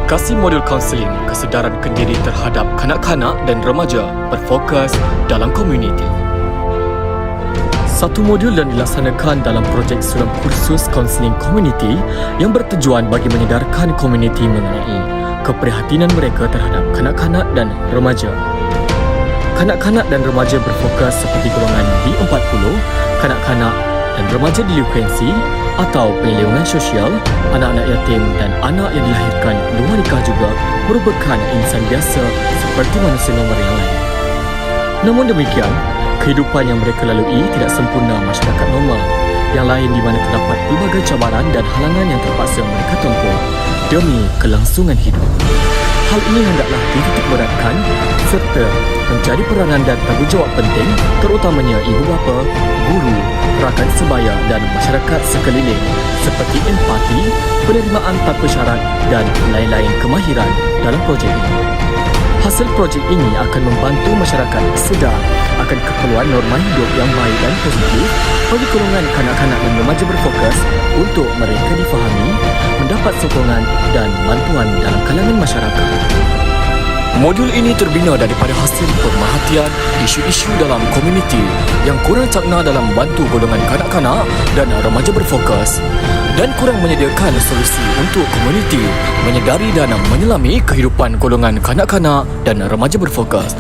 Aplikasi modul kaunseling kesedaran kendiri terhadap kanak-kanak dan remaja berfokus dalam komuniti. Satu modul yang dilaksanakan dalam projek sulam kursus kaunseling komuniti yang bertujuan bagi menyedarkan komuniti mengenai keprihatinan mereka terhadap kanak-kanak dan remaja. Kanak-kanak dan remaja berfokus seperti golongan B40, kanak-kanak dan remaja delinkuensi atau penyelewengan sosial, anak-anak yatim dan anak yang dilahirkan luar nikah juga merupakan insan biasa seperti manusia normal yang lain. Namun demikian, kehidupan yang mereka lalui tidak sempurna masyarakat normal yang lain di mana terdapat pelbagai cabaran dan halangan yang terpaksa mereka tempuh demi kelangsungan hidup. Hal ini hendaklah dititik beratkan serta menjadi peranan dan tanggungjawab penting terutamanya ibu bapa, guru, rakan sebaya dan masyarakat sekeliling seperti empati, penerimaan tanpa syarat dan lain-lain kemahiran dalam projek ini. Hasil projek ini akan membantu masyarakat sedar akan keperluan norma hidup yang baik dan positif bagi golongan kanak-kanak dan remaja berfokus untuk mereka difahami, mendapat sokongan dan bantuan dalam kalangan masyarakat. Modul ini terbina daripada hasil pemerhatian isu-isu dalam komuniti yang kurang cakna dalam membantu golongan kanak-kanak dan remaja berfokus dan kurang menyediakan solusi untuk komuniti menyedari dan menyelami kehidupan golongan kanak-kanak dan remaja berfokus.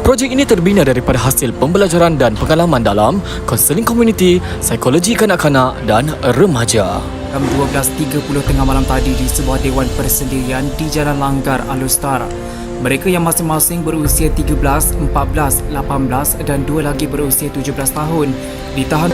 Projek ini terbina daripada hasil pembelajaran dan pengalaman dalam kaunseling komuniti, psikologi kanak-kanak dan remaja. Jam 12.30 tengah malam tadi di sebuah dewan persendirian di Jalan Langgar Alustara. Mereka yang masing-masing berusia 13, 14, 18 dan dua lagi berusia 17 tahun ditahan.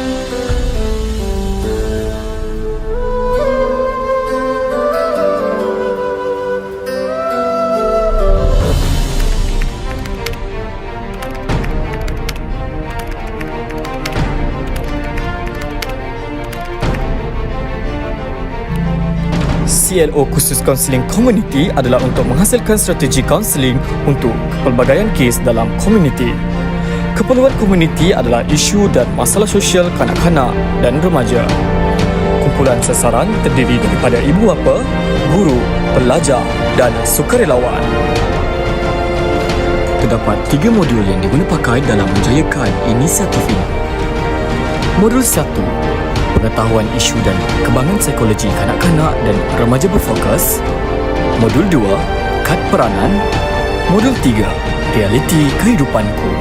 CLO khusus kaunseling komuniti adalah untuk menghasilkan strategi kaunseling untuk pelbagaian kes dalam komuniti. Keperluan komuniti adalah isu dan masalah sosial kanak-kanak dan remaja. Kumpulan sasaran terdiri daripada ibu bapa, guru, pelajar dan sukarelawan. Terdapat 3 modul yang diguna pakai dalam menjayakan inisiatif ini. Modul 1, pengetahuan isu dan kembangan psikologi kanak-kanak dan remaja berfokus. Modul 2, kad peranan. Modul 3, realiti kehidupanku.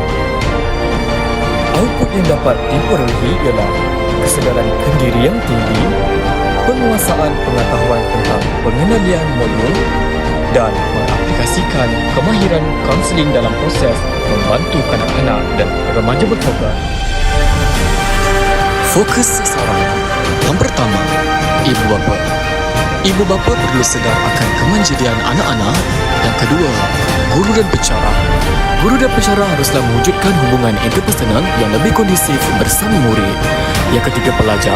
Output yang dapat diperolehi ialah kesedaran kendiri yang tinggi, penguasaan pengetahuan tentang pengendalian modul dan mengaplikasikan kemahiran kaunseling dalam proses membantu kanak-kanak dan remaja berfokus. Fokus sasaran. Yang pertama, ibu bapa. Ibu bapa perlu sedar akan kemanjirian anak-anak. Yang kedua, guru dan pensyarah. Guru dan pensyarah haruslah mewujudkan hubungan interpersonal yang lebih kondusif bersama murid. Yang ketiga, pelajar.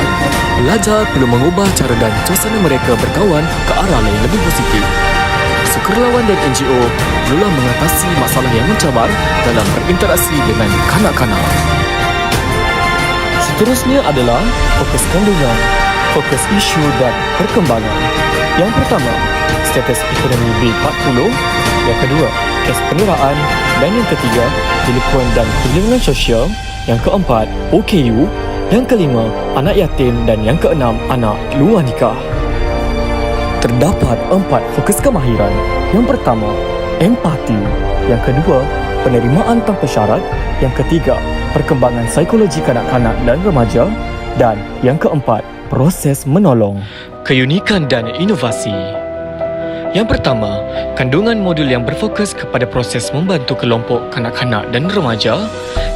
Pelajar perlu mengubah cara dan suasana mereka berkawan ke arah yang lebih positif. Sukarelawan dan NGO perlulah mengatasi masalah yang mencabar dalam berinteraksi dengan kanak-kanak. Seterusnya adalah fokus kandungan, fokus isu dan perkembangan. Yang pertama, status ekonomi B40. Yang kedua, kes peniraan. Dan yang ketiga, delinkuan dan perlindungan sosial. Yang keempat, OKU. Yang kelima, anak yatim. Dan yang keenam, anak luar nikah. Terdapat 4 fokus kemahiran. Yang pertama, empati. Yang kedua, penerimaan tanpa syarat. Yang ketiga, perkembangan psikologi kanak-kanak dan remaja. Dan yang keempat, proses menolong. Keunikan dan inovasi. Yang pertama, kandungan modul yang berfokus kepada proses membantu kelompok kanak-kanak dan remaja.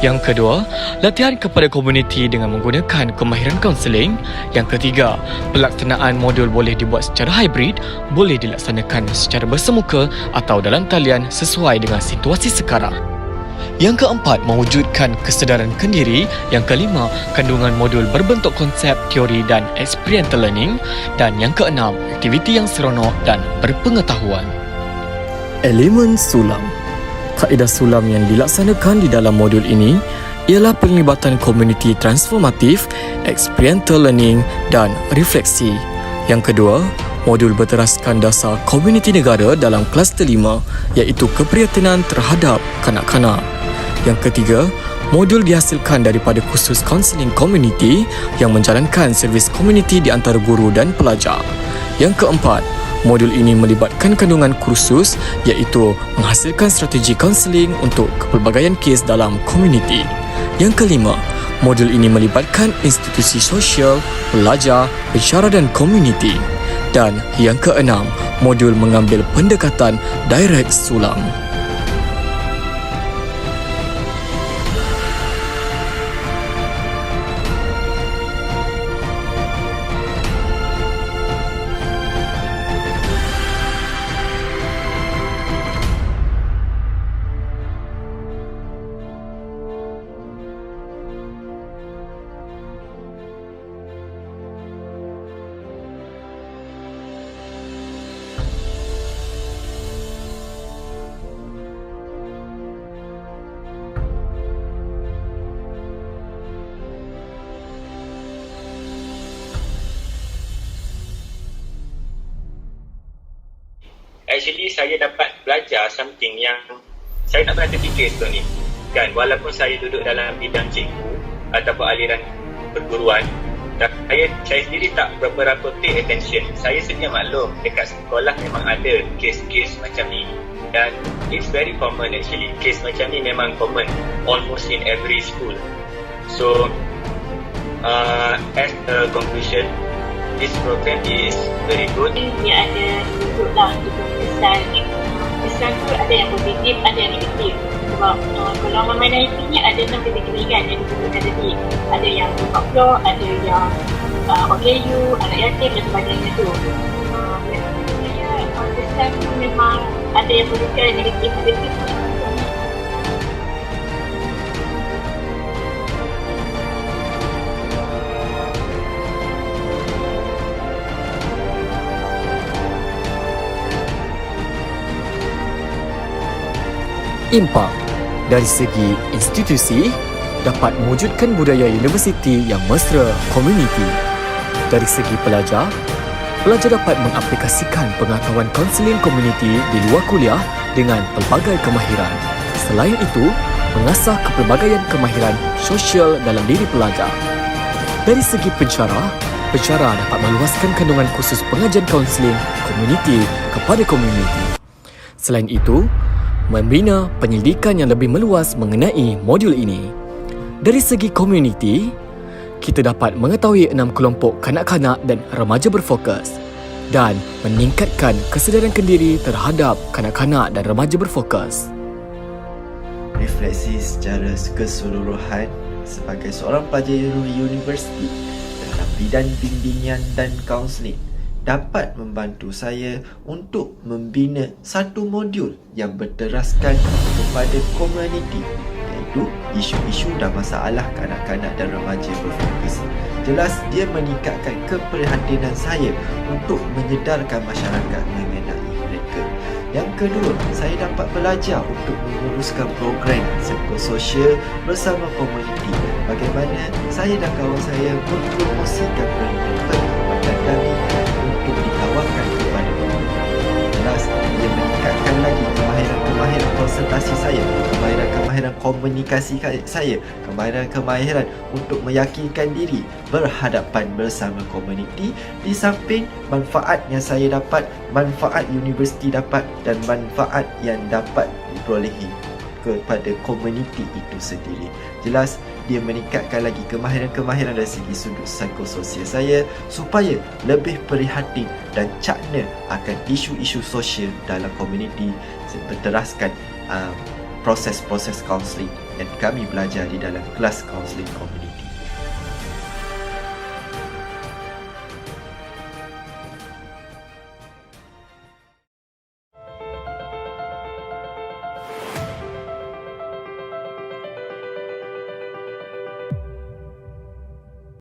Yang kedua, latihan kepada komuniti dengan menggunakan kemahiran kaunseling. Yang ketiga, pelaksanaan modul boleh dibuat secara hybrid, boleh dilaksanakan secara bersemuka atau dalam talian sesuai dengan situasi sekarang. Yang keempat, mewujudkan kesedaran kendiri. Yang kelima, kandungan modul berbentuk konsep, teori dan experiential learning. Dan yang keenam, aktiviti yang seronok dan berpengetahuan. Elemen sulam. Kaedah sulam yang dilaksanakan di dalam modul ini ialah penglibatan komuniti transformatif, experiential learning dan refleksi. Yang kedua, Modul berteraskan dasar komuniti negara dalam kluster 5 iaitu keprihatinan terhadap kanak-kanak. Yang ketiga, modul dihasilkan daripada kursus kaunseling komuniti yang menjalankan servis komuniti di antara guru dan pelajar. Yang keempat, modul ini melibatkan kandungan kursus iaitu menghasilkan strategi kaunseling untuk kepelbagaian kes dalam komuniti. Yang kelima, modul ini melibatkan institusi sosial, pelajar, pensyarah dan komuniti. Dan yang keenam, modul mengambil pendekatan direct sulam. Actually saya dapat belajar something yang saya tak pernah terfikir sebelum ni. Kan, walaupun saya duduk dalam bidang cikgu ataupun aliran perguruan, saya sendiri tak berapa pay attention. Saya sedia maklum dekat sekolah memang ada kes-kes macam ni. Dan it's very common actually. Kes macam ni memang common almost in every school. So, as a conclusion, this program is very good. Dia ada untuk lah untuk kesan tu ada yang positif, ada yang negatif. Sebab kalau minoriti ada 6 kategori kan yang disebutkan tadi. Ada yang buka floor, ada yang OKU, anak yatim dan sebagainya tu. Saya kesan tu memang ada yang positif, ada yang negatif. Impak dari segi institusi dapat mewujudkan budaya universiti yang mesra komuniti. Dari segi pelajar dapat mengaplikasikan pengetahuan kaunseling komuniti di luar kuliah dengan pelbagai kemahiran. Selain itu, mengasah kepelbagaian kemahiran sosial dalam diri pelajar. Dari segi pensyarah dapat meluaskan kandungan khusus pengajian kaunseling komuniti kepada komuniti. Selain itu, membina penyelidikan yang lebih meluas mengenai modul ini. Dari segi komuniti, kita dapat mengetahui 6 kelompok kanak-kanak dan remaja berfokus dan meningkatkan kesedaran kendiri terhadap kanak-kanak dan remaja berfokus. Refleksi secara keseluruhan sebagai seorang pelajar universiti dalam bidang bimbingan dan kaunseling dapat membantu saya untuk membina satu modul yang berteraskan kepada komuniti, iaitu isu-isu dan masalah kanak-kanak dan remaja berfokus. Jelas dia meningkatkan keprihatinan saya untuk menyedarkan masyarakat mengenai mereka. Yang kedua, saya dapat belajar untuk menguruskan program psikososial bersama komuniti. Bagaimana saya dan kawan saya mempromosikan perkhidmatan kami untuk ditawarkan kepada komuniti. Jelas, ia meningkatkan lagi kemahiran konsentrasi saya, kemahiran komunikasi saya, kemahiran untuk meyakinkan diri berhadapan bersama komuniti, di samping manfaat yang saya dapat, manfaat universiti dapat dan manfaat yang dapat diperolehi kepada komuniti itu sendiri. Jelas, dia meningkatkan lagi kemahiran dari segi sudut psikososial saya supaya lebih prihatin dan cakna akan isu-isu sosial dalam komuniti berteraskan proses-proses kaunseling yang kami belajar di dalam kelas kaunseling komuniti.